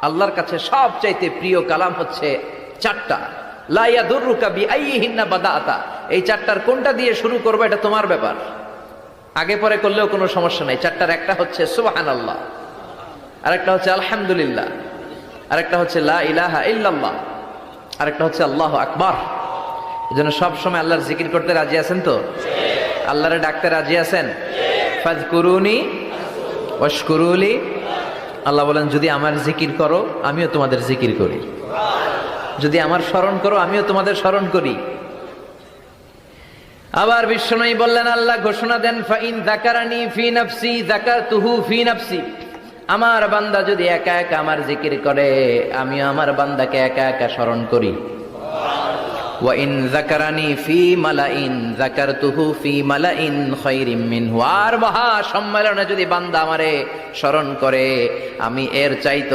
আল্লাহর কাছে সবচাইতে প্রিয় কালাম হচ্ছে চারটা। লা ইয়াদুররুকা বিআইয়িহিন্না বাদাআতা, এই চারটার কোনটা দিয়ে শুরু করবে এটা তোমার ব্যাপার, আগে পরে করলেও কোনো সমস্যা নাই। চারটার একটা হচ্ছে সুবহানাল্লাহ, আরেকটা হচ্ছে আলহামদুলিল্লাহ, আরেকটা হচ্ছে লা ইলাহা ইল্লাল্লাহ, আরেকটা হচ্ছে আল্লাহু আকবার। এজন্য সব সময় আল্লাহর জিকির করতে রাজি আছেন তো? আল্লাহরে ডাকতে রাজি আছেন? ফাযকুরুনি ওয়াশকুরুলি। আল্লাহ বলেন, যদি আমার জিকির করো আমিও তোমাদের জিকির করি, যদি আমার স্মরণ করো আমিও তোমাদের স্মরণ করি। আবার বিশ্বনবী বললেন, আল্লাহ ঘোষণা দেন, ফাইন যাকারানি ফি নাফসি যাকারতুহু ফি নাফসি, আমার বান্দা যদি একা একা আমার জিকির করে আমিও আমার বান্দাকে একা একা স্মরণ করি। ওয়া ইন যাকারানি ফি মালাইন যাকারতুহু ফি মালাইন খায়রিম মিনহু, আর মহা সম্মেলনে যদি বান্দা আমারে স্মরণ করে আমি এর চাইতে